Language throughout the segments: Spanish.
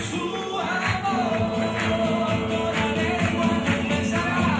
Su amor, toda lengua confesará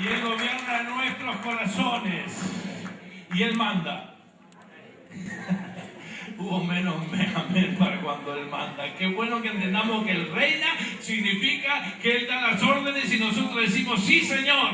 Y Él gobierna nuestros corazones. Y Él manda. Hubo menos amén para cuando Él manda. Qué bueno que entendamos que Él reina significa que Él da las órdenes y nosotros decimos sí, Señor.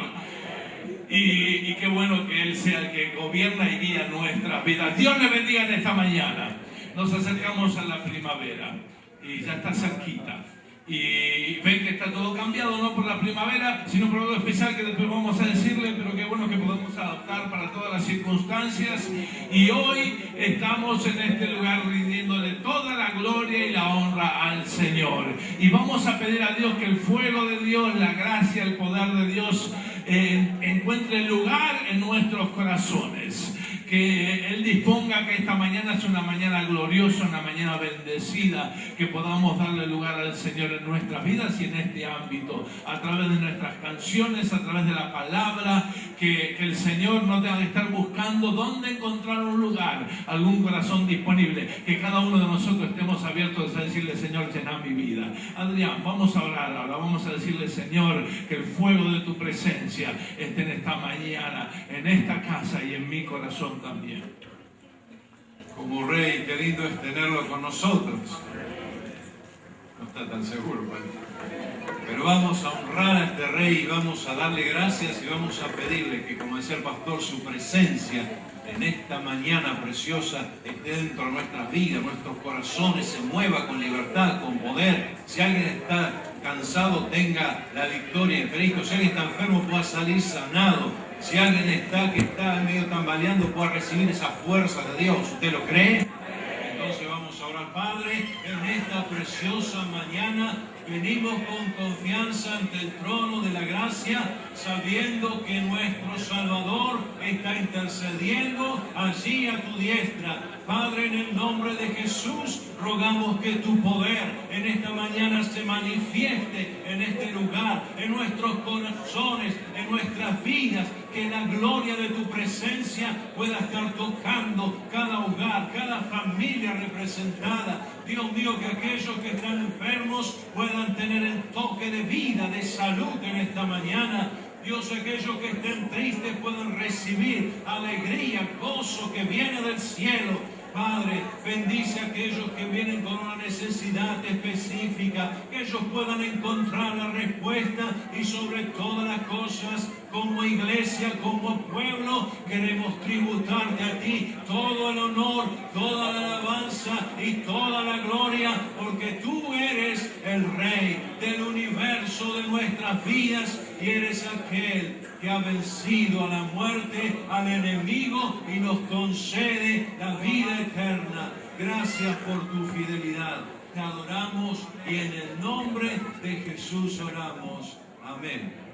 Y qué bueno que Él sea el que gobierna y guía nuestras vidas. Dios le bendiga en esta mañana. Nos acercamos a la primavera y ya está cerquita. Y ven que está todo cambiado, no por la primavera, sino por algo especial que después vamos a decirle, pero qué bueno que podemos adaptar para todas las circunstancias. Y hoy estamos en este lugar rindiéndole toda la gloria y la honra al Señor. Y vamos a pedir a Dios que el fuego de Dios, la gracia, el poder de Dios encuentre lugar en nuestros corazones. Que Él disponga que esta mañana sea una mañana gloriosa, una mañana bendecida, que podamos darle lugar al Señor en nuestras vidas y en este ámbito, a través de nuestras canciones, a través de la palabra, que el Señor no tenga que estar buscando dónde encontrar un lugar, algún corazón disponible, que cada uno de nosotros estemos abiertos a decirle, Señor, llena mi vida. Adrián, vamos a orar ahora, vamos a decirle, Señor, que el fuego de tu presencia esté en esta mañana, en esta casa y en mi corazón también. Como Rey, qué lindo es tenerlo con nosotros. No está tan seguro, ¿vale? Pero vamos a honrar a este Rey y vamos a darle gracias y vamos a pedirle que, como decía el pastor, su presencia en esta mañana preciosa esté dentro de nuestras vidas, nuestros corazones, se mueva con libertad, con poder. Si alguien está cansado, tenga la victoria en Cristo. Si alguien está enfermo, pueda salir sanado. Si alguien que está medio tambaleando, pueda recibir esa fuerza de Dios. ¿Usted lo cree? Entonces vamos a orar. Padre, en esta preciosa mañana venimos con confianza ante el trono de la gracia, sabiendo que nuestro Salvador está intercediendo allí a tu diestra. Padre, en el nombre de Jesús, rogamos que tu poder en esta mañana se manifieste en este lugar, en nuestros corazones, en nuestras vidas, que la gloria de tu presencia pueda estar tocando cada hogar, cada familia representada. Dios mío, que aquellos que están enfermos puedan tener el toque de vida, de salud en esta mañana. Dios, aquellos que estén tristes puedan recibir alegría, gozo que viene del cielo. Padre, bendice a aquellos que vienen con una necesidad específica, que ellos puedan encontrar la respuesta y sobre todas las cosas, como iglesia, como pueblo, queremos tributarte a ti todo el honor, toda la alabanza y toda la gloria, porque tú eres el Rey del universo de nuestras vidas y eres aquel que ha vencido a la muerte, al enemigo y nos concede la vida eterna. Gracias por tu fidelidad. Te adoramos y en el nombre de Jesús oramos. Amén.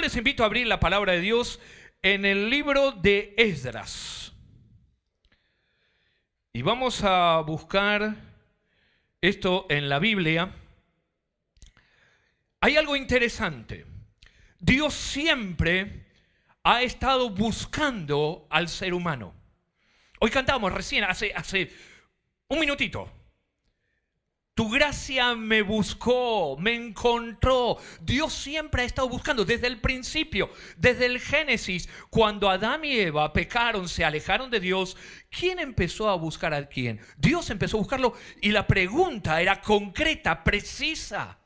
les invito a abrir la palabra de Dios en el libro de Esdras. Y vamos a buscar esto en la Biblia. Hay algo interesante. Dios siempre ha estado buscando al ser humano. Hoy cantamos recién, hace un minutito. Tu gracia me buscó, me encontró. Dios siempre ha estado buscando desde el principio, desde el Génesis. Cuando Adán y Eva pecaron, se alejaron de Dios, ¿quién empezó a buscar a quién? Dios empezó a buscarlo y la pregunta era concreta, precisa.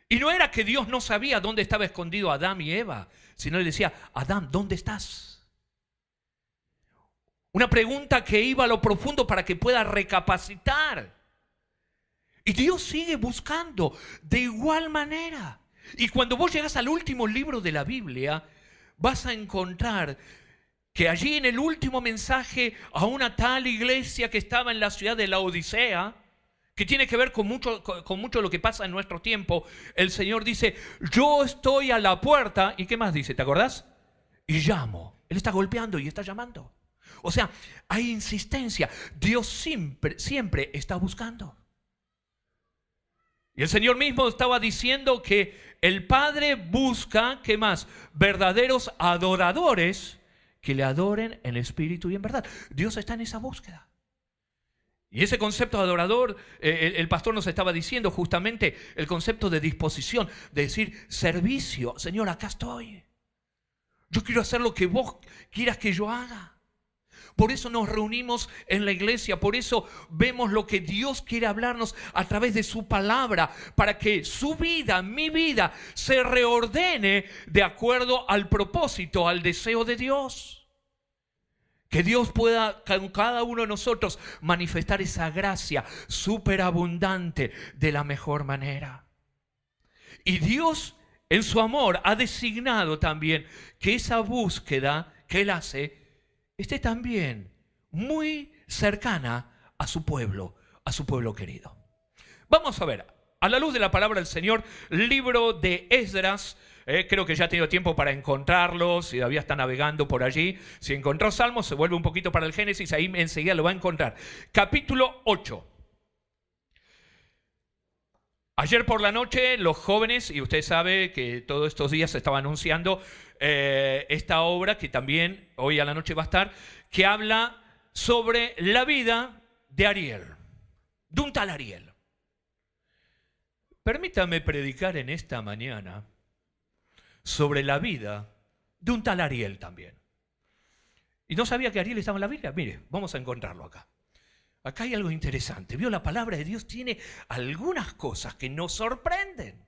Y no era que Dios no sabía dónde estaba escondido Adán y Eva, sino le decía, Adán, ¿dónde estás? Una pregunta que iba a lo profundo para que pueda recapacitar. Y Dios sigue buscando de igual manera. Y cuando vos llegas al último libro de la Biblia, vas a encontrar que allí en el último mensaje a una tal iglesia que estaba en la ciudad de la Odisea, que tiene que ver con mucho de lo que pasa en nuestro tiempo, el Señor dice, yo estoy a la puerta. ¿Y qué más dice? ¿Te acordás? Y llamo. Él está golpeando y está llamando. O sea, hay insistencia. Dios siempre está buscando. Y el Señor mismo estaba diciendo que el Padre busca, ¿qué más? Verdaderos adoradores que le adoren en espíritu y en verdad. Dios está en esa búsqueda. Y ese concepto de adorador, el pastor nos estaba diciendo justamente el concepto de disposición, de decir servicio. Señor, acá estoy. Yo quiero hacer lo que vos quieras que yo haga. Por eso nos reunimos en la iglesia, por eso vemos lo que Dios quiere hablarnos a través de su palabra, para que su vida, mi vida, se reordene de acuerdo al propósito, al deseo de Dios. Que Dios pueda con cada uno de nosotros manifestar esa gracia superabundante de la mejor manera. Y Dios en su amor ha designado también que esa búsqueda que Él hace esté también muy cercana a su pueblo querido. Vamos a ver, a la luz de la palabra del Señor, libro de Esdras. Creo que ya ha tenido tiempo para encontrarlo, si todavía está navegando por allí. Si encontró Salmos, se vuelve un poquito para el Génesis, ahí enseguida lo va a encontrar. Capítulo 8. Ayer por la noche los jóvenes, y usted sabe que todos estos días se estaba anunciando esta obra que también hoy a la noche va a estar, que habla sobre la vida de Ariel, de un tal Ariel. Permítame predicar en esta mañana sobre la vida de un tal Ariel también. Y no sabía que Ariel estaba en la Biblia. Mire, vamos a encontrarlo acá. Acá hay algo interesante. Vio, la palabra de Dios tiene algunas cosas que nos sorprenden.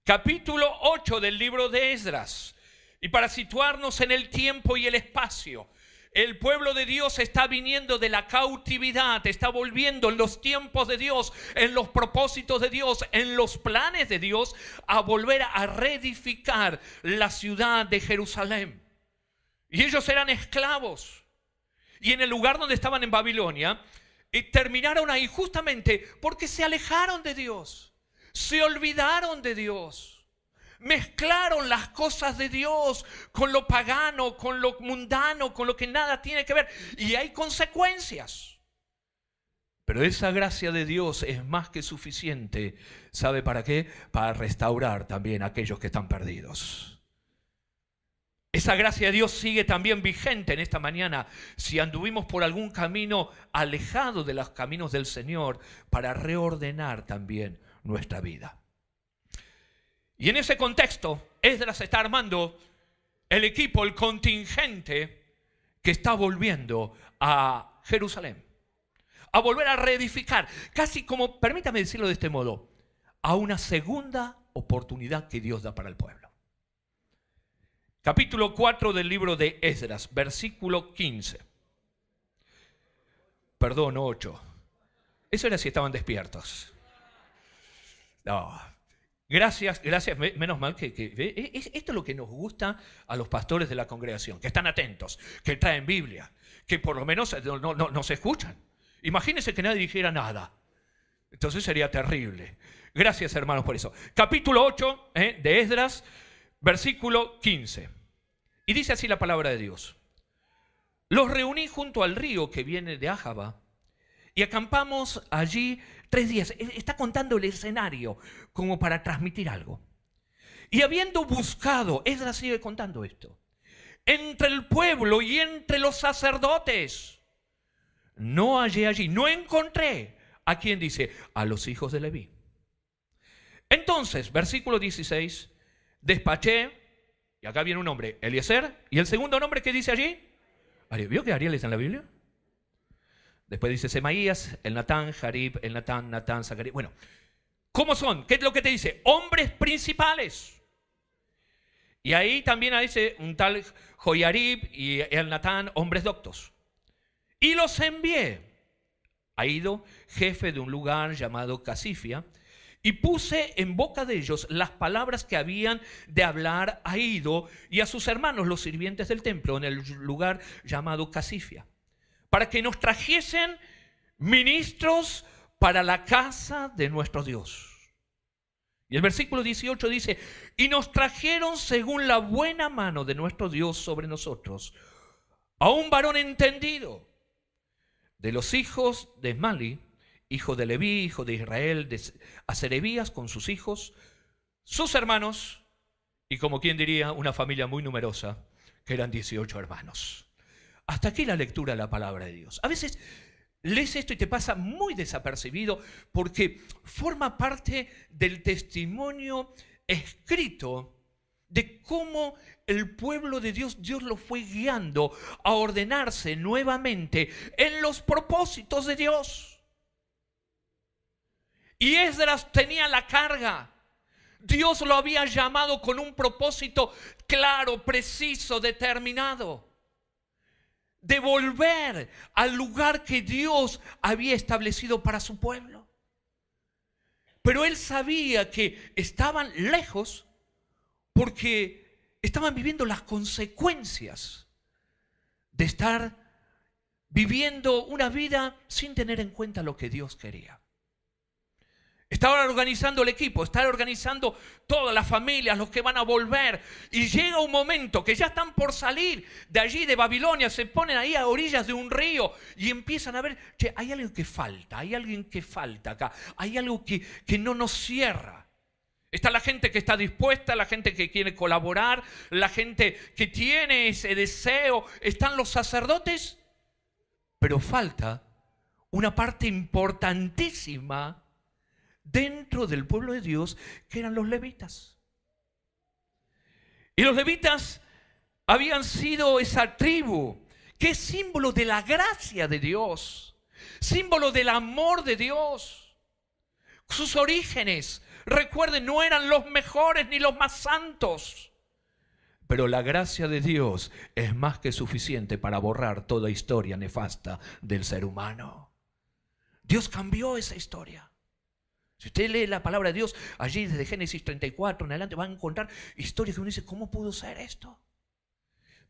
Capítulo 8 del libro de Esdras. Y para situarnos en el tiempo y el espacio, el pueblo de Dios está viniendo de la cautividad, está volviendo en los tiempos de Dios, en los propósitos de Dios, en los planes de Dios, a volver a reedificar la ciudad de Jerusalén. Y ellos eran esclavos. Y en el lugar donde estaban en Babilonia, terminaron ahí justamente porque se alejaron de Dios, se olvidaron de Dios. Mezclaron las cosas de Dios con lo pagano, con lo mundano, con lo que nada tiene que ver. Y hay consecuencias. Pero esa gracia de Dios es más que suficiente. ¿Sabe para qué? Para restaurar también a aquellos que están perdidos. Esa gracia de Dios sigue también vigente en esta mañana. Si anduvimos por algún camino alejado de los caminos del Señor, para reordenar también nuestra vida. Y en ese contexto, Esdras está armando el equipo, el contingente que está volviendo a Jerusalén. A volver a reedificar, casi como, permítame decirlo de este modo, a una segunda oportunidad que Dios da para el pueblo. Capítulo 4 del libro de Esdras, versículo 15. Perdón, 8. Eso era si estaban despiertos. No. Gracias, menos mal que esto es lo que nos gusta a los pastores de la congregación, que están atentos, que traen Biblia, que por lo menos no se escuchan. Imagínense que nadie dijera nada. Entonces sería terrible. Gracias, hermanos, por eso. Capítulo 8 de Esdras, versículo 15. Y dice así la palabra de Dios. Los reuní junto al río que viene de Ahava y acampamos allí 3 días. Está contando el escenario como para transmitir algo. Y habiendo buscado, Esdras sigue contando esto, entre el pueblo y entre los sacerdotes, no hallé allí, no encontré. ¿A quién dice? A los hijos de Leví. Entonces, versículo 16, despaché, y acá viene un nombre, Eliezer, y el segundo nombre que dice allí, ¿vio que Ariel está en la Biblia? Después dice Semaías, el Natán, Jarib, el Natán, Zacarías. Bueno, ¿cómo son? ¿Qué es lo que te dice? Hombres principales. Y ahí también dice un tal Joiarib y el Natán, hombres doctos. Y los envié a Iddo, jefe de un lugar llamado Casifia, y puse en boca de ellos las palabras que habían de hablar a Iddo y a sus hermanos, los sirvientes del templo, en el lugar llamado Casifia, para que nos trajesen ministros para la casa de nuestro Dios. Y el versículo 18 dice, y nos trajeron según la buena mano de nuestro Dios sobre nosotros, a un varón entendido, de los hijos de Mali, hijo de Leví, hijo de Israel, a Serebías con sus hijos, sus hermanos, y como quien diría, una familia muy numerosa, que eran 18 hermanos. Hasta aquí la lectura de la palabra de Dios. A veces lees esto y te pasa muy desapercibido porque forma parte del testimonio escrito de cómo el pueblo de Dios, Dios lo fue guiando a ordenarse nuevamente en los propósitos de Dios. Y Esdras tenía la carga. Dios lo había llamado con un propósito claro, preciso, determinado, de volver al lugar que Dios había establecido para su pueblo. Pero él sabía que estaban lejos porque estaban viviendo las consecuencias de estar viviendo una vida sin tener en cuenta lo que Dios quería. Estaban organizando el equipo, estaban organizando todas las familias, los que van a volver. Y llega un momento que ya están por salir de allí, de Babilonia, se ponen ahí a orillas de un río y empiezan a ver, che, hay algo que falta, hay alguien que falta acá, hay algo que no nos cierra. Está la gente que está dispuesta, la gente que quiere colaborar, la gente que tiene ese deseo, están los sacerdotes, pero falta una parte importantísima dentro del pueblo de Dios, que eran los levitas. Y los levitas habían sido esa tribu que es símbolo de la gracia de Dios, símbolo del amor de Dios. Sus orígenes, recuerden, no eran los mejores ni los más santos, pero la gracia de Dios es más que suficiente para borrar toda historia nefasta del ser humano. Dios cambió esa historia. Si usted lee la palabra de Dios, allí desde Génesis 34 en adelante, va a encontrar historias que uno dice, ¿cómo pudo ser esto?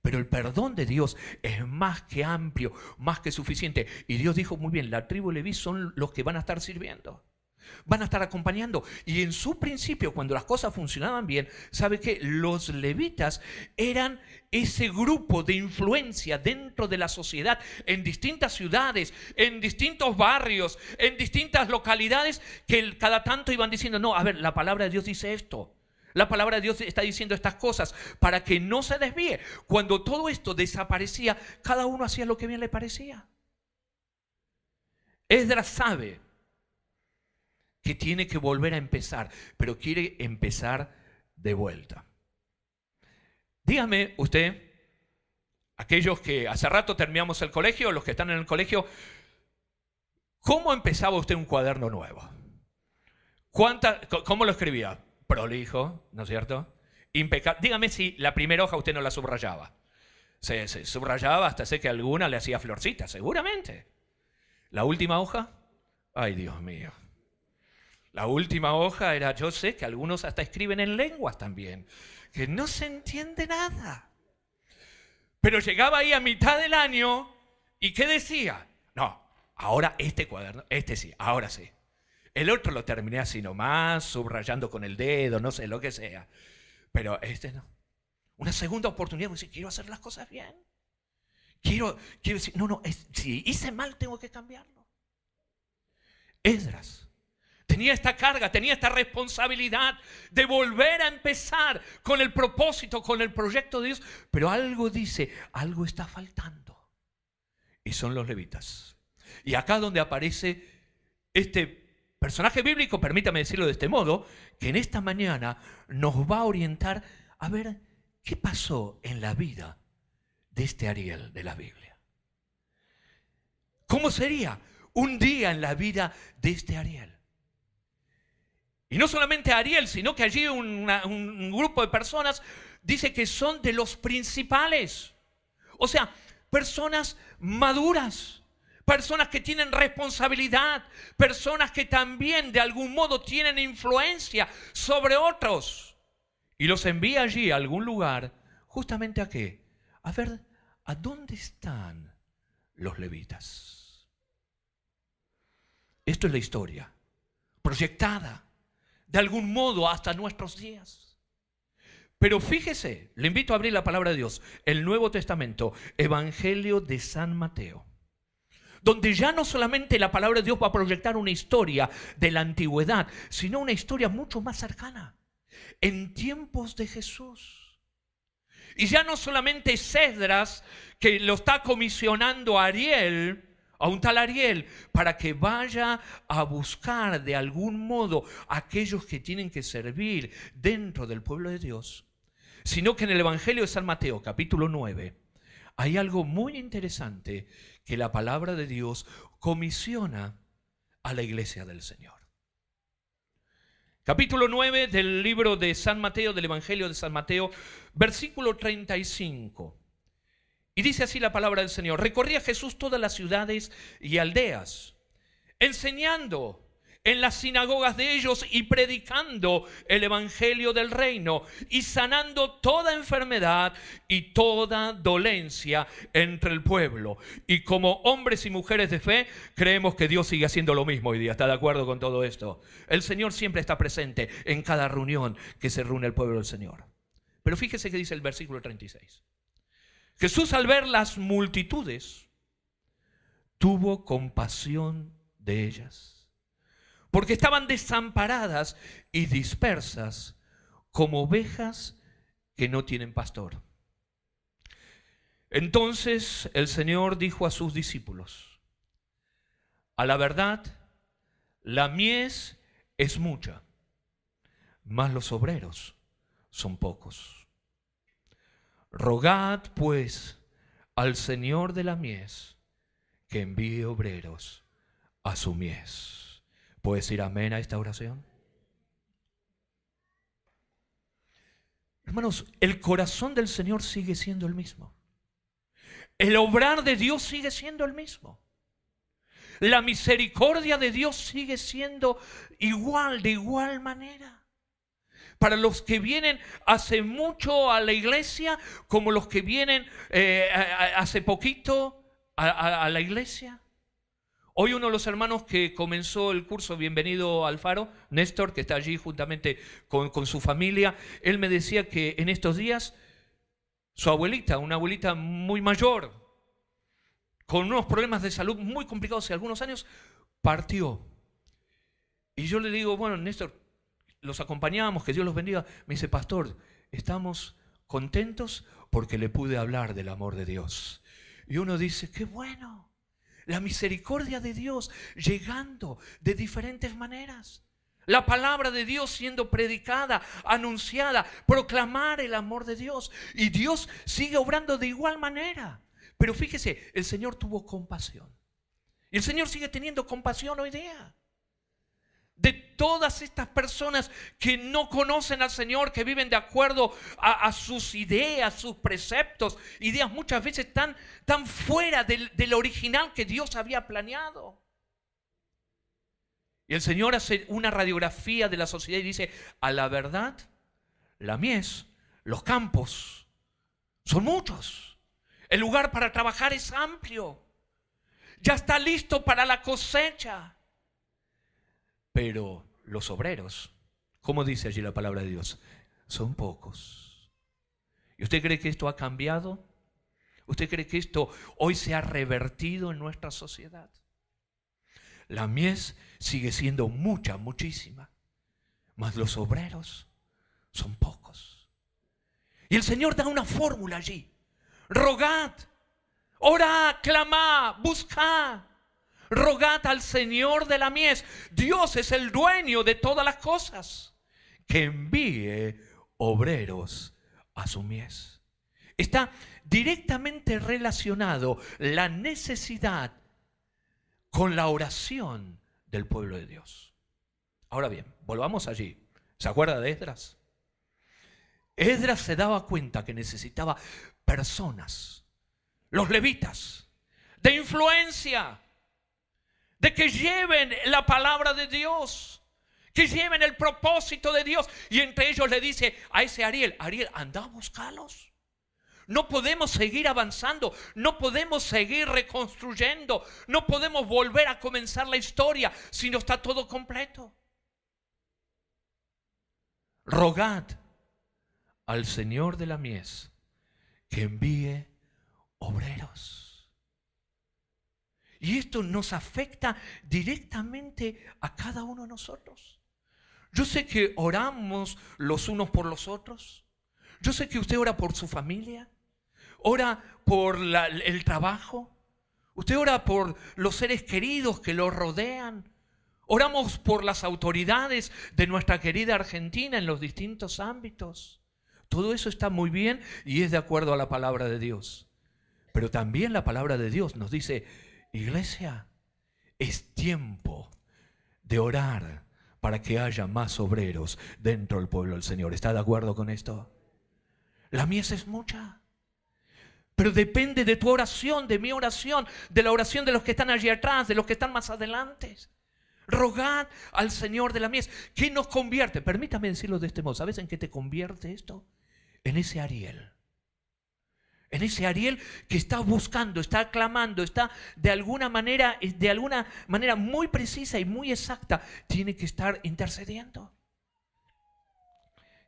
Pero el perdón de Dios es más que amplio, más que suficiente. Y Dios dijo muy bien, la tribu Leví son los que van a estar sirviendo, van a estar acompañando. Y en su principio, cuando las cosas funcionaban bien, ¿sabe qué? Los levitas eran ese grupo de influencia dentro de la sociedad, en distintas ciudades, en distintos barrios, en distintas localidades, que cada tanto iban diciendo, no, a ver, la palabra de Dios dice esto. La palabra de Dios está diciendo estas cosas para que no se desvíe. Cuando todo esto desaparecía, cada uno hacía lo que bien le parecía. Esdras sabe que tiene que volver a empezar, pero quiere empezar de vuelta. Dígame usted, aquellos que hace rato terminamos el colegio, los que están en el colegio, ¿cómo empezaba usted un cuaderno nuevo? ¿Cómo lo escribía? Prolijo, ¿no es cierto? Impecable. Dígame si la primera hoja usted no la subrayaba. Se subrayaba, hasta sé que alguna le hacía florcitas, seguramente. ¿La última hoja? Ay, Dios mío. La última hoja era, yo sé que algunos hasta escriben en lenguas también, que no se entiende nada. Pero llegaba ahí a mitad del año y ¿qué decía? No, ahora este cuaderno, este sí, ahora sí. El otro lo terminé así nomás, subrayando con el dedo, no sé, lo que sea. Pero no. Una segunda oportunidad, voy a decir, quiero hacer las cosas bien. Quiero decir, no, si hice mal tengo que cambiarlo. Esdras tenía esta carga, tenía esta responsabilidad de volver a empezar con el propósito, con el proyecto de Dios. Pero algo dice, algo está faltando. Y son los levitas. Y acá donde aparece este personaje bíblico, permítame decirlo de este modo, que en esta mañana nos va a orientar a ver qué pasó en la vida de este Ariel de la Biblia. ¿Cómo sería un día en la vida de este Ariel? Y no solamente Ariel, sino que allí un grupo de personas dice que son de los principales. O sea, personas maduras, personas que tienen responsabilidad, personas que también de algún modo tienen influencia sobre otros. Y los envía allí a algún lugar, justamente a qué? A ver, ¿a dónde están los levitas? Esto es la historia, proyectada de algún modo hasta nuestros días. Pero fíjese, le invito a abrir la palabra de Dios, el Nuevo Testamento, Evangelio de San Mateo, donde ya no solamente la palabra de Dios va a proyectar una historia de la antigüedad, sino una historia mucho más cercana, en tiempos de Jesús. Y ya no solamente es Esdras que lo está comisionando a Ariel, a un tal Ariel, para que vaya a buscar de algún modo a aquellos que tienen que servir dentro del pueblo de Dios, sino que en el Evangelio de San Mateo, capítulo 9, hay algo muy interesante que la palabra de Dios comisiona a la iglesia del Señor. Capítulo 9 del libro de San Mateo, del Evangelio de San Mateo, versículo 35. Y dice así la palabra del Señor: recorría Jesús todas las ciudades y aldeas, enseñando en las sinagogas de ellos y predicando el evangelio del reino y sanando toda enfermedad y toda dolencia entre el pueblo. Y como hombres y mujeres de fe, creemos que Dios sigue haciendo lo mismo hoy día. ¿Está de acuerdo con todo esto? El Señor siempre está presente en cada reunión que se reúne el pueblo del Señor. Pero fíjese que dice el versículo 36. Jesús, al ver las multitudes, tuvo compasión de ellas, porque estaban desamparadas y dispersas como ovejas que no tienen pastor. Entonces el Señor dijo a sus discípulos: a la verdad, la mies es mucha, mas los obreros son pocos. Rogad pues al Señor de la mies que envíe obreros a su mies. ¿Puedes decir amén a esta oración? Hermanos, el corazón del Señor sigue siendo el mismo. El obrar de Dios sigue siendo el mismo. La misericordia de Dios sigue siendo igual, de igual manera. Para los que vienen hace mucho a la iglesia, como los que vienen hace poquito a la iglesia. Hoy uno de los hermanos que comenzó el curso, bienvenido al Faro, Néstor, que está allí juntamente con su familia, él me decía que en estos días su abuelita, una abuelita muy mayor, con unos problemas de salud muy complicados hace algunos años, partió. Y yo le digo, bueno, Néstor, los acompañamos, que Dios los bendiga. Me dice: pastor, estamos contentos porque le pude hablar del amor de Dios. Y uno dice: qué bueno, la misericordia de Dios llegando de diferentes maneras. La palabra de Dios siendo predicada, anunciada, proclamar el amor de Dios. Y Dios sigue obrando de igual manera. Pero fíjese, el Señor tuvo compasión. Y el Señor sigue teniendo compasión hoy día de todas estas personas que no conocen al Señor, que viven de acuerdo a sus ideas, sus preceptos, ideas muchas veces tan fuera del original que Dios había planeado. Y el Señor hace una radiografía de la sociedad y dice: a la verdad, la mies, los campos, son muchos. El lugar para trabajar es amplio. Ya está listo para la cosecha. Pero los obreros, ¿cómo dice allí la palabra de Dios? son pocos. ¿Y usted cree que esto ha cambiado? ¿Usted cree que esto hoy se ha revertido en nuestra sociedad? La mies sigue siendo mucha, muchísima, mas los obreros son pocos. Y el Señor da una fórmula allí. Rogad, orad, clamad, buscad. Rogad al Señor de la mies. Dios es el dueño de todas las cosas, que envíe obreros a su mies. Está directamente relacionado la necesidad con la oración del pueblo de Dios. Ahora bien, volvamos allí. ¿Se acuerda de Esdras? Esdras se daba cuenta que necesitaba personas, los levitas, de influencia, de que lleven la palabra de Dios, que lleven el propósito de Dios. Y entre ellos le dice a ese Ariel, Ariel, anda a buscarlos. No podemos seguir avanzando, no podemos seguir reconstruyendo, no podemos volver a comenzar la historia si no está todo completo. Rogad al Señor de la mies que envíe obreros. Y esto nos afecta directamente a cada uno de nosotros. Yo sé que oramos los unos por los otros. Yo sé que usted ora por su familia, ora por el trabajo, usted ora por los seres queridos que lo rodean. Oramos por las autoridades de nuestra querida Argentina en los distintos ámbitos. Todo eso está muy bien y es de acuerdo a la palabra de Dios. Pero también la palabra de Dios nos dice, iglesia, es tiempo de orar para que haya más obreros dentro del pueblo del Señor. ¿Está de acuerdo con esto? La mies es mucha, pero depende de tu oración, de mi oración, de la oración de los que están allí atrás, de los que están más adelante. Rogad al Señor de la mies. ¿Qué nos convierte? Permítame decirlo de este modo. ¿Sabes en qué te convierte esto? En ese Ariel. En ese Ariel que está buscando, está clamando, está de alguna manera muy precisa y muy exacta, tiene que estar intercediendo.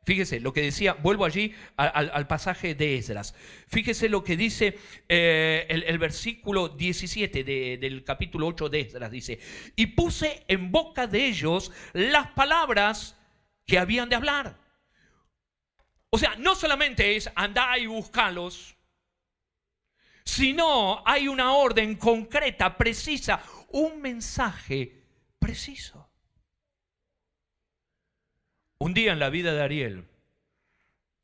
Fíjese lo que decía, vuelvo allí al pasaje de Esdras. Fíjese lo que dice el versículo 17 del capítulo 8 de Esdras. Dice, y puse en boca de ellos las palabras que habían de hablar. O sea, no solamente es andar y buscarlos, sino hay una orden concreta, precisa, un mensaje preciso. Un día en la vida de Ariel,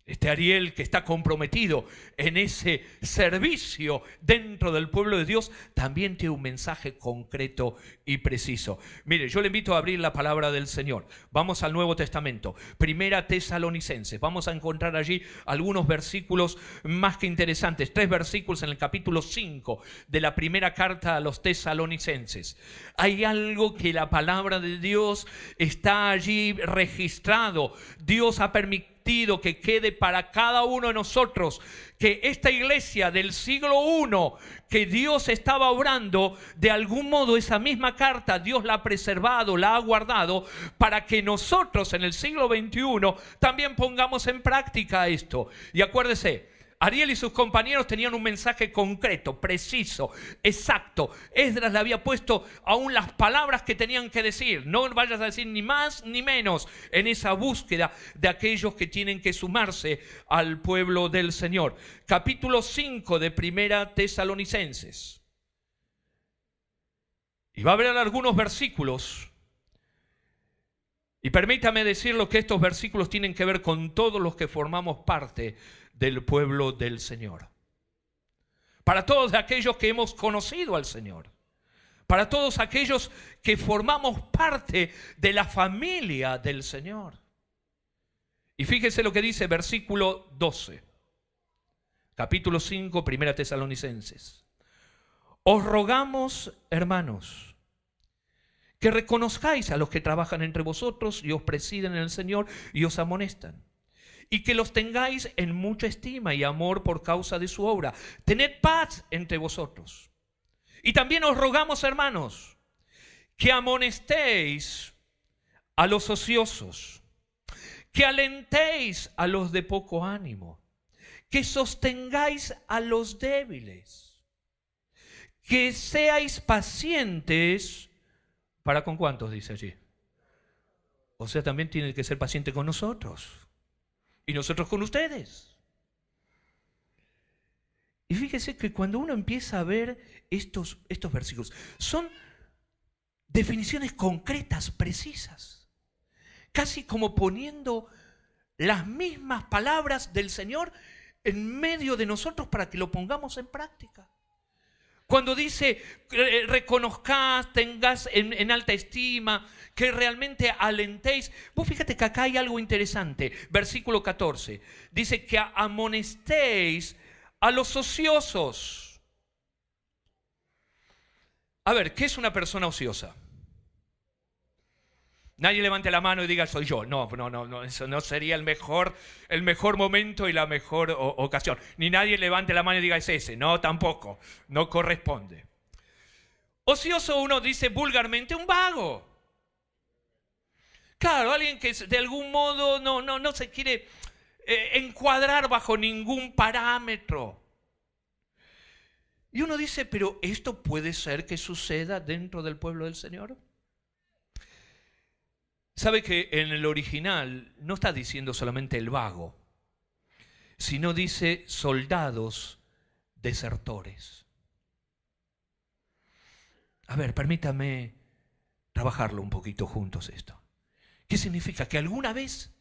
este Ariel que está comprometido en ese servicio dentro del pueblo de Dios, también tiene un mensaje concreto y preciso. Mire, yo le invito a abrir la palabra del Señor. Vamos al Nuevo Testamento, Primera Tesalonicenses. Vamos a encontrar allí algunos versículos más que interesantes. 3 versículos en el capítulo 5 de la primera carta a los tesalonicenses. Hay algo que la palabra de Dios está allí registrado. Dios ha permitido que quede para cada uno de nosotros, que esta iglesia del siglo I, que Dios estaba obrando, de algún modo esa misma carta Dios la ha preservado, la ha guardado, para que nosotros en el siglo XXI también pongamos en práctica esto. Y acuérdese, Ariel y sus compañeros tenían un mensaje concreto, preciso, exacto. Esdras le había puesto aún las palabras que tenían que decir. No vayas a decir ni más ni menos en esa búsqueda de aquellos que tienen que sumarse al pueblo del Señor. Capítulo 5 de Primera Tesalonicenses. Y va a haber algunos versículos. Y permítame decirlo que estos versículos tienen que ver con todos los que formamos parte del pueblo del Señor. Para todos aquellos que hemos conocido al Señor. Para todos aquellos que formamos parte de la familia del Señor. Y fíjese lo que dice versículo 12. Capítulo 5, Primera Tesalonicenses. Os rogamos, hermanos, que reconozcáis a los que trabajan entre vosotros y os presiden en el Señor y os amonestan, y que los tengáis en mucha estima y amor por causa de su obra. Tened paz entre vosotros. Y también os rogamos, hermanos, que amonestéis a los ociosos, que alentéis a los de poco ánimo, que sostengáis a los débiles, que seáis pacientes. ¿Para con cuántos dice allí? O sea, también tiene que ser paciente con nosotros y nosotros con ustedes. Y fíjese que cuando uno empieza a ver estos versículos, son definiciones concretas, precisas, casi como poniendo las mismas palabras del Señor en medio de nosotros para que lo pongamos en práctica. Cuando dice, reconozcáis, tengáis en alta estima, que realmente alentéis. Vos fíjate que acá hay algo interesante. Versículo 14. Dice que amonestéis a los ociosos. A ver, ¿qué es una persona ociosa? Nadie levante la mano y diga soy yo. No, eso no sería el mejor momento y la mejor ocasión. Ni nadie levante la mano y diga es ese. No, tampoco. No corresponde. Ocioso uno dice vulgarmente un vago. Claro, alguien que de algún modo no se quiere encuadrar bajo ningún parámetro. Y uno dice, pero ¿esto puede ser que suceda dentro del pueblo del Señor? ¿Sabe que en el original no está diciendo solamente el vago, sino dice soldados desertores? A ver, permítame trabajarlo un poquito juntos esto. ¿Qué significa? Que alguna vez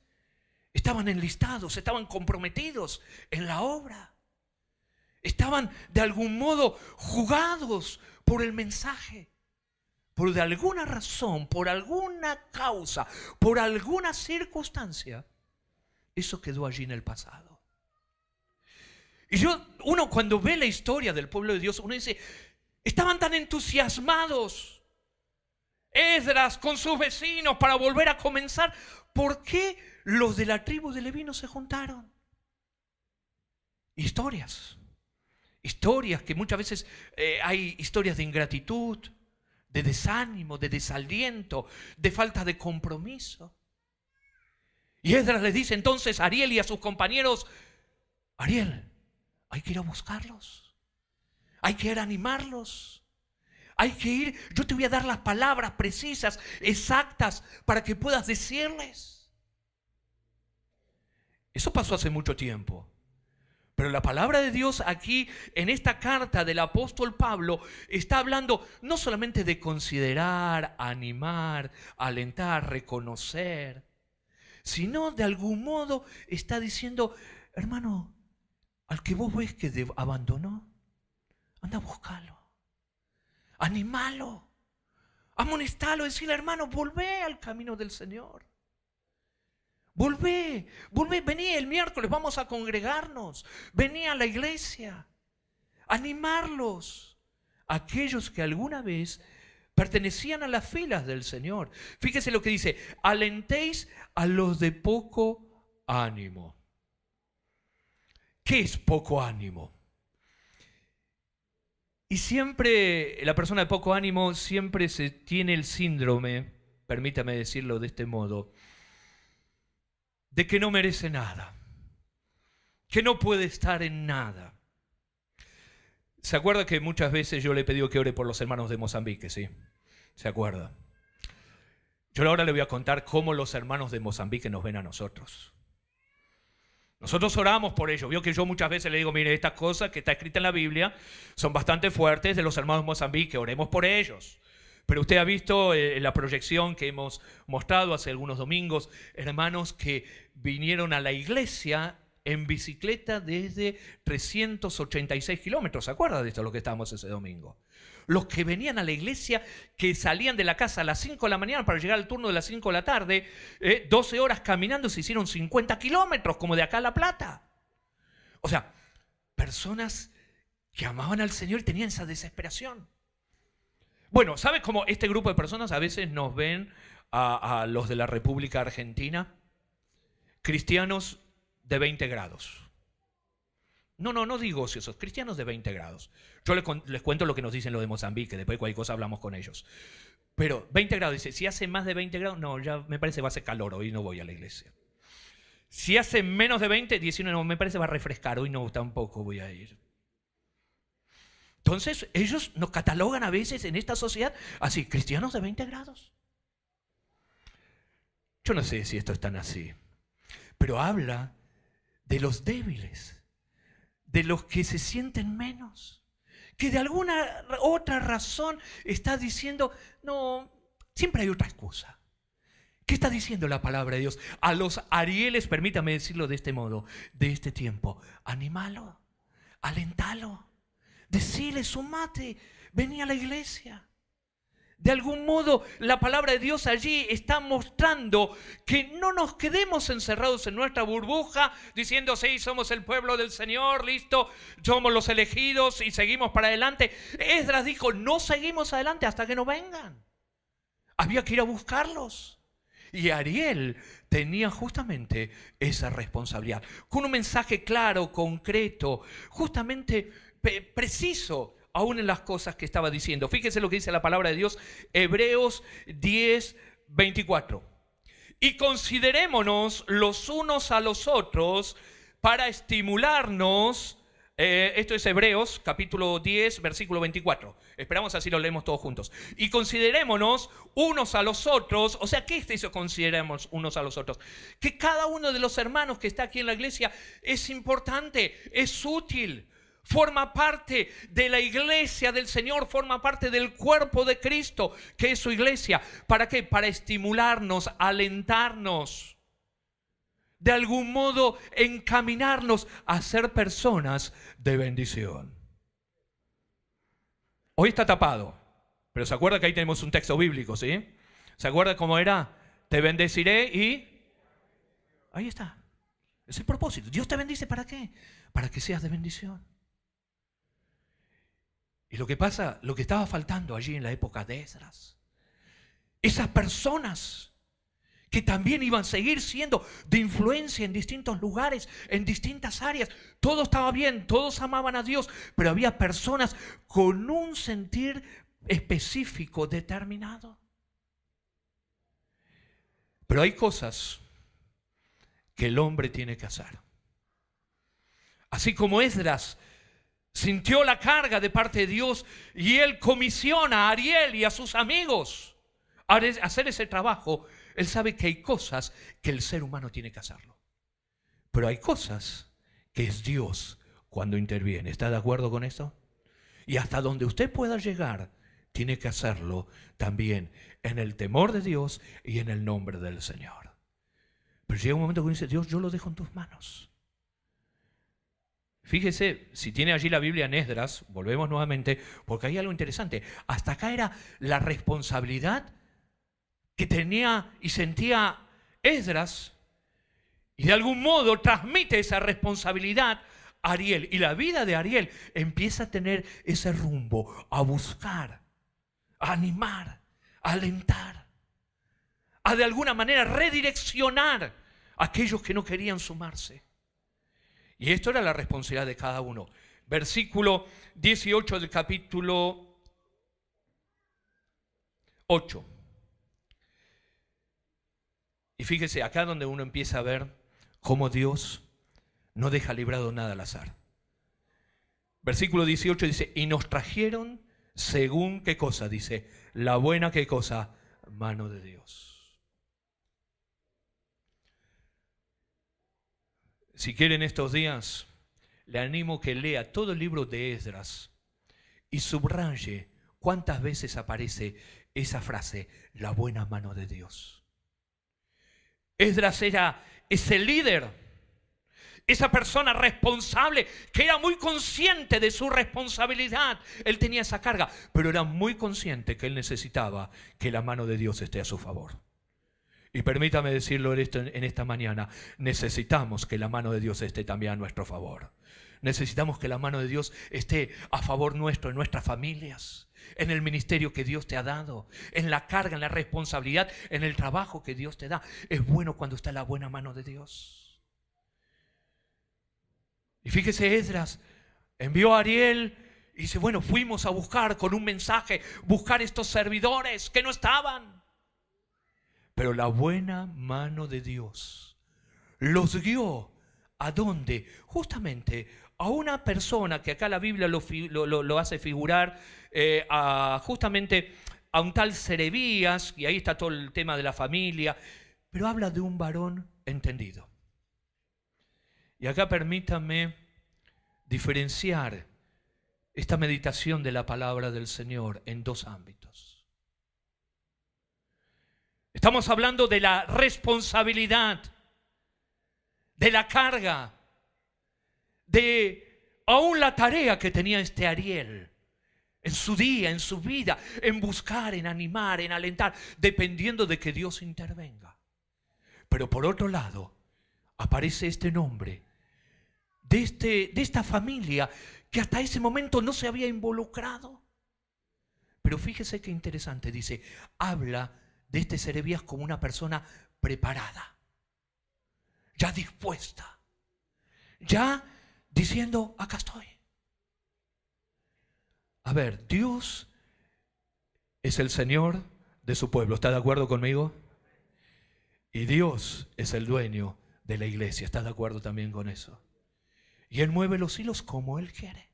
estaban enlistados, estaban comprometidos en la obra. Estaban de algún modo jugados por el mensaje. Por de alguna razón, por alguna causa, por alguna circunstancia, eso quedó allí en el pasado. Y uno cuando ve la historia del pueblo de Dios, uno dice, estaban tan entusiasmados, Esdras con sus vecinos para volver a comenzar. ¿Por qué los de la tribu de Leví no se juntaron? Historias que muchas veces hay historias de ingratitud, de desánimo, de desaliento, de falta de compromiso. Y Esdras les dice entonces a Ariel y a sus compañeros, Ariel, hay que ir a buscarlos, hay que ir a animarlos, hay que ir, yo te voy a dar las palabras precisas, exactas, para que puedas decirles. Eso pasó hace mucho tiempo. Pero la palabra de Dios aquí, en esta carta del apóstol Pablo, está hablando no solamente de considerar, animar, alentar, reconocer, sino de algún modo está diciendo, hermano, al que vos ves que abandonó, anda a buscarlo, animalo, amonestalo, decirle, hermano, volvé al camino del Señor. Volvé, vení el miércoles, vamos a congregarnos, vení a la iglesia, animarlos, aquellos que alguna vez pertenecían a las filas del Señor. Fíjese lo que dice, alentéis a los de poco ánimo. ¿Qué es poco ánimo? Y siempre la persona de poco ánimo siempre se tiene el síndrome, permítame decirlo de este modo, de que no merece nada, que no puede estar en nada. ¿Se acuerda que muchas veces yo le he pedido que ore por los hermanos de Mozambique? ¿Sí? ¿Se acuerda? Yo ahora le voy a contar cómo los hermanos de Mozambique nos ven a nosotros. Nosotros oramos por ellos. Vio que yo muchas veces le digo, mire, estas cosas que está escrita en la Biblia son bastante fuertes de los hermanos de Mozambique, oremos por ellos. Pero usted ha visto la proyección que hemos mostrado hace algunos domingos, hermanos que vinieron a la iglesia en bicicleta desde 386 kilómetros. ¿Se acuerda de esto, lo que estábamos ese domingo? Los que venían a la iglesia, que salían de la casa a las 5 de la mañana para llegar al turno de las 5 de la tarde, 12 horas caminando, se hicieron 50 kilómetros, como de acá a La Plata. O sea, personas que amaban al Señor y tenían esa desesperación. Bueno, ¿sabe cómo este grupo de personas a veces nos ven a los de la República Argentina? Cristianos de 20 grados. No digo ociosos, cristianos de 20 grados. Yo les cuento lo que nos dicen los de Mozambique, después de cualquier cosa hablamos con ellos. Pero 20 grados, dice, si hace más de 20 grados, no, ya me parece que va a ser calor, hoy no voy a la iglesia. Si hace menos de 20, 19, no, me parece va a refrescar. Hoy no, tampoco voy a ir. Entonces, ellos nos catalogan a veces en esta sociedad así, cristianos de 20 grados. Yo no sé si esto es tan así, pero habla de los débiles, de los que se sienten menos, que de alguna otra razón está diciendo, no, siempre hay otra excusa. ¿Qué está diciendo la palabra de Dios? A los Arieles, permítame decirlo de este modo, de este tiempo, animalo, alentalo, decile, sumate, vení a la iglesia. De algún modo, la palabra de Dios allí está mostrando que no nos quedemos encerrados en nuestra burbuja diciendo, sí, somos el pueblo del Señor, listo, somos los elegidos y seguimos para adelante. Esdras dijo, no seguimos adelante hasta que no vengan. Había que ir a buscarlos. Y Ariel tenía justamente esa responsabilidad, con un mensaje claro, concreto, justamente preciso, aún en las cosas que estaba diciendo. Fíjese lo que dice la palabra de Dios, Hebreos 10, 24. Y considerémonos los unos a los otros para estimularnos. Esto es Hebreos capítulo 10, versículo 24. Esperamos así lo leemos todos juntos. Y considerémonos unos a los otros. O sea, ¿qué es eso? Consideremos unos a los otros. Que cada uno de los hermanos que está aquí en la iglesia es importante, es útil. Forma parte de la iglesia del Señor, forma parte del cuerpo de Cristo, que es su iglesia. ¿Para qué? Para estimularnos, alentarnos. De algún modo encaminarnos a ser personas de bendición. Hoy está tapado, pero ¿se acuerda que ahí tenemos un texto bíblico, sí? ¿Se acuerda cómo era? Te bendeciré y... Ahí está. Es el propósito. Dios te bendice, ¿para qué? Para que seas de bendición. Y lo que pasa, lo que estaba faltando allí en la época de Esdras, esas personas que también iban a seguir siendo de influencia en distintos lugares, en distintas áreas. Todo estaba bien, todos amaban a Dios, pero había personas con un sentir específico, determinado. Pero hay cosas que el hombre tiene que hacer. Así como Esdras sintió la carga de parte de Dios y él comisiona a Ariel y a sus amigos a hacer ese trabajo. Él sabe que hay cosas que el ser humano tiene que hacerlo. Pero hay cosas que es Dios cuando interviene. ¿Está de acuerdo con eso? Y hasta donde usted pueda llegar, tiene que hacerlo también en el temor de Dios y en el nombre del Señor. Pero llega un momento que uno dice, Dios, yo lo dejo en tus manos. Fíjese, si tiene allí la Biblia en Esdras, volvemos nuevamente, porque hay algo interesante. Hasta acá era la responsabilidad que tenía y sentía Esdras, y de algún modo transmite esa responsabilidad a Ariel. Y la vida de Ariel empieza a tener ese rumbo, a buscar, a animar, a alentar, a de alguna manera redireccionar a aquellos que no querían sumarse. Y esto era la responsabilidad de cada uno. Versículo 18 del capítulo 8. Y fíjese, acá donde uno empieza a ver cómo Dios no deja librado nada al azar. Versículo 18 dice, y nos trajeron según qué cosa, dice, la buena qué cosa, mano de Dios. Si quieren estos días, le animo que lea todo el libro de Esdras y subraye cuántas veces aparece esa frase, la buena mano de Dios. Esdras era ese líder, esa persona responsable que era muy consciente de su responsabilidad. Él tenía esa carga, pero era muy consciente que él necesitaba que la mano de Dios esté a su favor. Y permítame decirlo en esta mañana, necesitamos que la mano de Dios esté también a nuestro favor. Necesitamos que la mano de Dios esté a favor nuestro, en nuestras familias, en el ministerio que Dios te ha dado, en la carga, en la responsabilidad, en el trabajo que Dios te da. Es bueno cuando está la buena mano de Dios. Y fíjese, Esdras envió a Ariel y dice, bueno, fuimos a buscar con un mensaje, buscar estos servidores que no estaban. Pero la buena mano de Dios los guió. ¿A dónde? Justamente a una persona que acá la Biblia lo hace figurar, justamente a un tal Serebías, y ahí está todo el tema de la familia, pero habla de un varón entendido. Y acá permítanme diferenciar esta meditación de la palabra del Señor en dos ámbitos. Estamos hablando de la responsabilidad, de la carga, de aún la tarea que tenía este Ariel en su día, en su vida, en buscar, en animar, en alentar, dependiendo de que Dios intervenga. Pero por otro lado, aparece este nombre de esta familia que hasta ese momento no se había involucrado. Pero fíjese qué interesante, dice, habla de este Serebías como una persona preparada, ya dispuesta, ya diciendo, acá estoy. A ver, Dios es el Señor de su pueblo, ¿está de acuerdo conmigo? Y Dios es el dueño de la iglesia, ¿está de acuerdo también con eso? Y Él mueve los hilos como Él quiere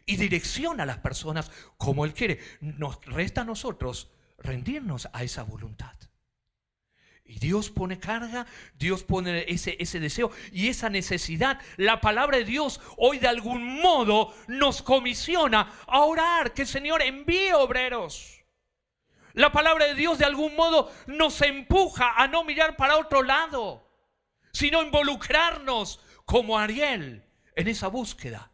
y direcciona a las personas como Él quiere. Nos resta a nosotros rendirnos a esa voluntad. Y Dios pone carga, Dios pone ese deseo y esa necesidad. La palabra de Dios hoy de algún modo nos comisiona a orar, que el Señor envíe obreros. La palabra de Dios de algún modo nos empuja a no mirar para otro lado, sino involucrarnos como Ariel en esa búsqueda,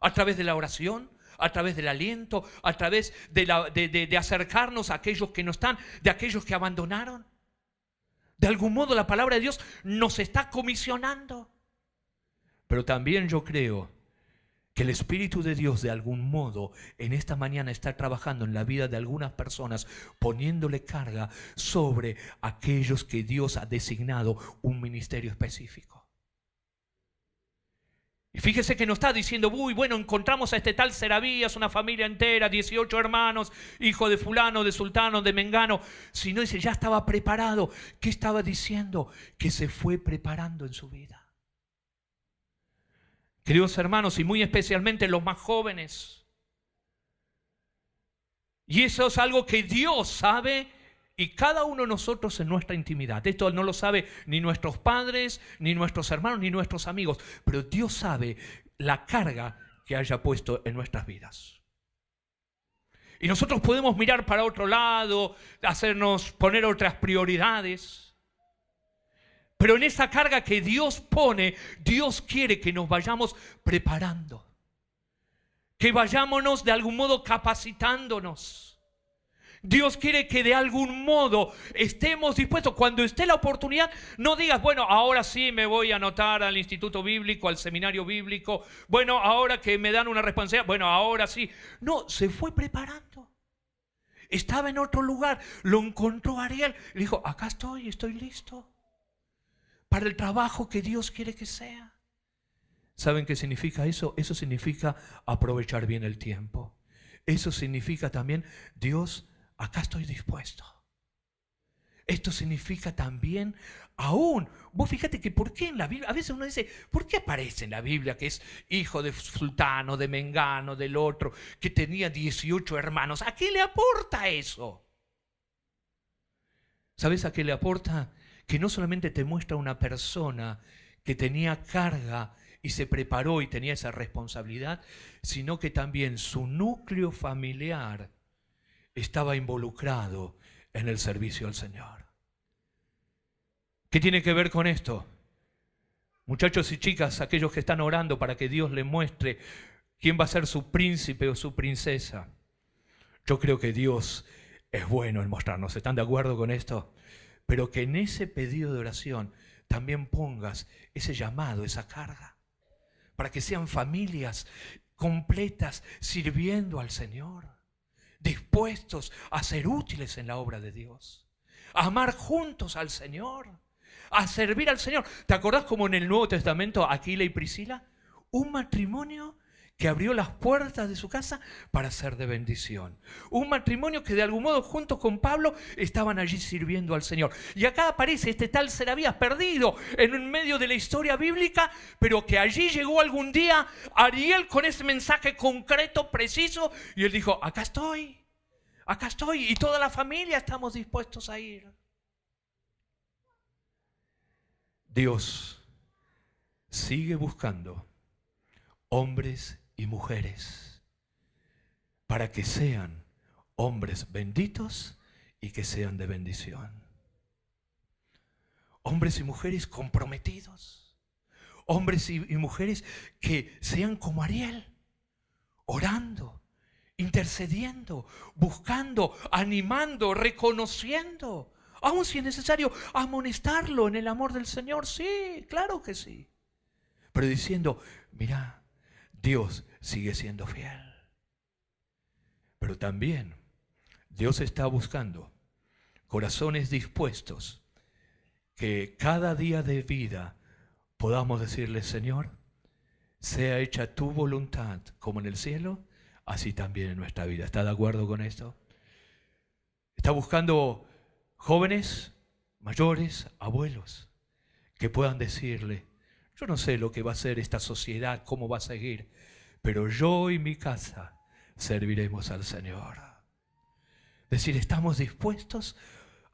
a través de la oración, a través del aliento, a través de acercarnos a aquellos que no están, de aquellos que abandonaron. De algún modo la palabra de Dios nos está comisionando. Pero también yo creo que el Espíritu de Dios de algún modo en esta mañana está trabajando en la vida de algunas personas, poniéndole carga sobre aquellos que Dios ha designado un ministerio específico. Y fíjese que no está diciendo, uy, bueno, encontramos a este tal Serebías, una familia entera, 18 hermanos, hijo de fulano, de sultano, de mengano, sino dice, ya estaba preparado. ¿Qué estaba diciendo? Que se fue preparando en su vida. Queridos hermanos, y muy especialmente los más jóvenes. Y eso es algo que Dios sabe. Y cada uno de nosotros en nuestra intimidad. Esto no lo sabe ni nuestros padres, ni nuestros hermanos, ni nuestros amigos. Pero Dios sabe la carga que haya puesto en nuestras vidas. Y nosotros podemos mirar para otro lado, poner otras prioridades. Pero en esa carga que Dios pone, Dios quiere que nos vayamos preparando. Que vayámonos de algún modo capacitándonos. Dios quiere que de algún modo estemos dispuestos. Cuando esté la oportunidad, no digas, bueno, ahora sí me voy a anotar al instituto bíblico, al seminario bíblico. Bueno, ahora que me dan una responsabilidad, bueno, ahora sí. No, se fue preparando. Estaba en otro lugar, lo encontró Ariel. Le dijo, acá estoy listo para el trabajo que Dios quiere que sea. ¿Saben qué significa eso? Eso significa aprovechar bien el tiempo. Eso significa también, Dios, acá estoy dispuesto. Esto significa también, aún, vos fíjate que por qué en la Biblia, a veces uno dice, ¿por qué aparece en la Biblia que es hijo de sultano, de mengano, del otro, que tenía 18 hermanos? ¿A qué le aporta eso? ¿Sabes a qué le aporta? Que no solamente te muestra una persona que tenía carga y se preparó y tenía esa responsabilidad, sino que también su núcleo familiar estaba involucrado en el servicio al Señor. ¿Qué tiene que ver con esto? Muchachos y chicas, aquellos que están orando para que Dios les muestre quién va a ser su príncipe o su princesa. Yo creo que Dios es bueno en mostrarnos. ¿Están de acuerdo con esto? Pero que en ese pedido de oración también pongas ese llamado, esa carga, para que sean familias completas sirviendo al Señor, dispuestos a ser útiles en la obra de Dios, a amar juntos al Señor, a servir al Señor. ¿Te acordás como en el Nuevo Testamento Aquila y Priscila? Un matrimonio que abrió las puertas de su casa para ser de bendición. Un matrimonio que de algún modo junto con Pablo estaban allí sirviendo al Señor. Y acá aparece este tal Serabías perdido en medio de la historia bíblica, pero que allí llegó algún día Ariel con ese mensaje concreto, preciso, y él dijo, acá estoy, y toda la familia estamos dispuestos a ir. Dios sigue buscando hombres y mujeres para que sean hombres benditos y que sean de bendición. Hombres y mujeres comprometidos. Hombres y mujeres que sean como Ariel, orando, intercediendo, buscando, animando, reconociendo. Aun si es necesario amonestarlo en el amor del Señor, sí, claro que sí. Pero diciendo, mira, Dios sigue siendo fiel. Pero también Dios está buscando corazones dispuestos que cada día de vida podamos decirle, Señor, sea hecha tu voluntad como en el cielo, así también en nuestra vida. ¿Está de acuerdo con esto? Está buscando jóvenes, mayores, abuelos, que puedan decirle, yo no sé lo que va a hacer esta sociedad, cómo va a seguir, pero yo y mi casa serviremos al Señor. Decir, estamos dispuestos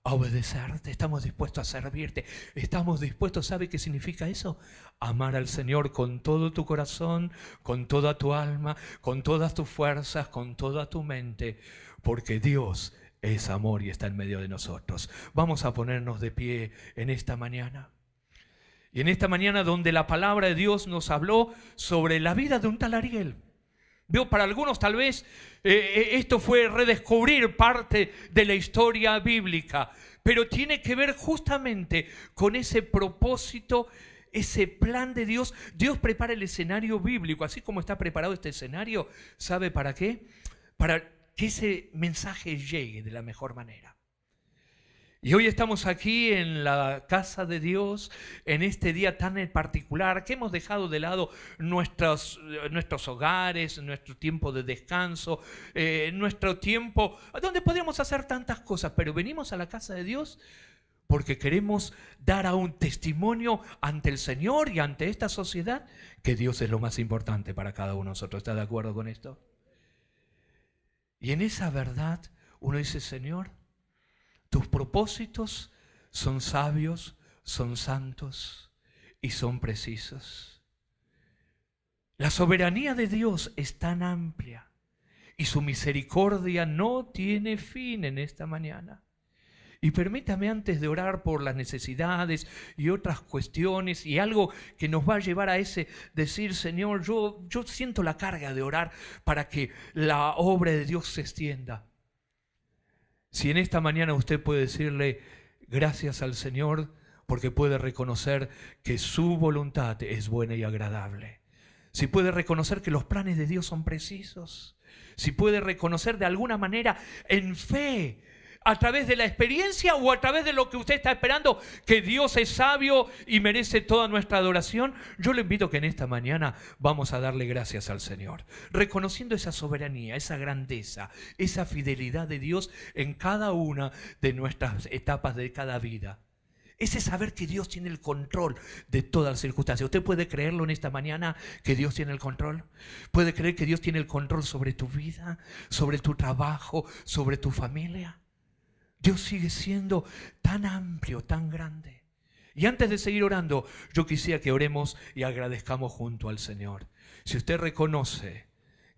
a obedecerte, estamos dispuestos a servirte, estamos dispuestos, ¿sabe qué significa eso? Amar al Señor con todo tu corazón, con toda tu alma, con todas tus fuerzas, con toda tu mente, porque Dios es amor y está en medio de nosotros. Vamos a ponernos de pie en esta mañana. Y en esta mañana donde la palabra de Dios nos habló sobre la vida de un tal Ariel. Veo, para algunos tal vez esto fue redescubrir parte de la historia bíblica, pero tiene que ver justamente con ese propósito, ese plan de Dios. Dios prepara el escenario bíblico, así como está preparado este escenario. ¿Sabe para qué? Para que ese mensaje llegue de la mejor manera. Y hoy estamos aquí en la casa de Dios, en este día tan particular, que hemos dejado de lado nuestros hogares, nuestro tiempo de descanso, nuestro tiempo donde podríamos hacer tantas cosas, pero venimos a la casa de Dios porque queremos dar a un testimonio ante el Señor y ante esta sociedad que Dios es lo más importante para cada uno de nosotros. ¿Está de acuerdo con esto? Y en esa verdad uno dice, Señor, tus propósitos son sabios, son santos y son precisos. La soberanía de Dios es tan amplia y su misericordia no tiene fin en esta mañana. Y permítame, antes de orar por las necesidades y otras cuestiones y algo que nos va a llevar a ese decir, Señor, yo siento la carga de orar para que la obra de Dios se extienda. Si en esta mañana usted puede decirle gracias al Señor porque puede reconocer que su voluntad es buena y agradable. Si puede reconocer que los planes de Dios son precisos. Si puede reconocer de alguna manera en fe, a través de la experiencia o a través de lo que usted está esperando, que Dios es sabio y merece toda nuestra adoración, yo le invito que en esta mañana vamos a darle gracias al Señor, reconociendo esa soberanía, esa grandeza, esa fidelidad de Dios en cada una de nuestras etapas de cada vida. Ese saber que Dios tiene el control de todas las circunstancias. ¿Usted puede creerlo en esta mañana, que Dios tiene el control? ¿Puede creer que Dios tiene el control sobre tu vida, sobre tu trabajo, sobre tu familia? Dios sigue siendo tan amplio, tan grande. Y antes de seguir orando, yo quisiera que oremos y agradezcamos junto al Señor. Si usted reconoce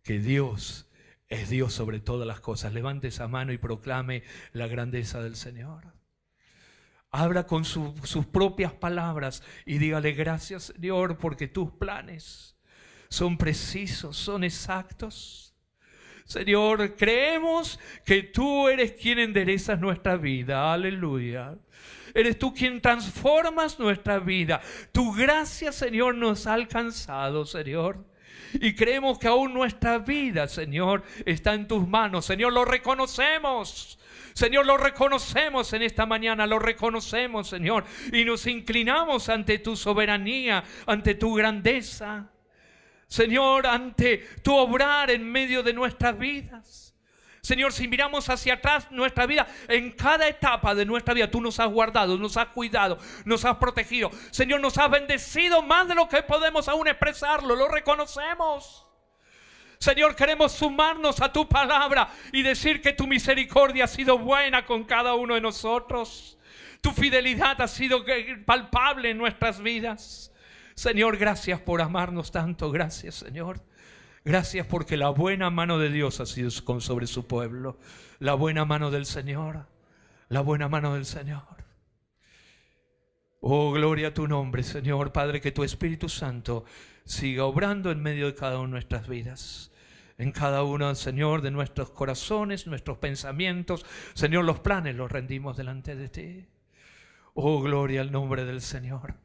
que Dios es Dios sobre todas las cosas, levante esa mano y proclame la grandeza del Señor. Habla con sus propias palabras y dígale gracias, Señor, porque tus planes son precisos, son exactos. Señor, creemos que tú eres quien enderezas nuestra vida. Aleluya. Eres tú quien transformas nuestra vida. Tu gracia, Señor, nos ha alcanzado, Señor. Y creemos que aún nuestra vida, Señor, está en tus manos. Señor, lo reconocemos. Señor, lo reconocemos en esta mañana, lo reconocemos, Señor. Y nos inclinamos ante tu soberanía, ante tu grandeza. Señor, ante tu obrar en medio de nuestras vidas. Señor, si miramos hacia atrás nuestra vida, en cada etapa de nuestra vida, tú nos has guardado, nos has cuidado, nos has protegido. Señor, nos has bendecido más de lo que podemos aún expresarlo, lo reconocemos. Señor, queremos sumarnos a tu palabra y decir que tu misericordia ha sido buena con cada uno de nosotros. Tu fidelidad ha sido palpable en nuestras vidas. Señor, gracias por amarnos tanto. Gracias, Señor. Gracias porque la buena mano de Dios ha sido sobre su pueblo. La buena mano del Señor. La buena mano del Señor. Oh, gloria a tu nombre, Señor. Padre, que tu Espíritu Santo siga obrando en medio de cada una de nuestras vidas. En cada uno, Señor, de nuestros corazones, nuestros pensamientos. Señor, los planes los rendimos delante de ti. Oh, gloria al nombre del Señor.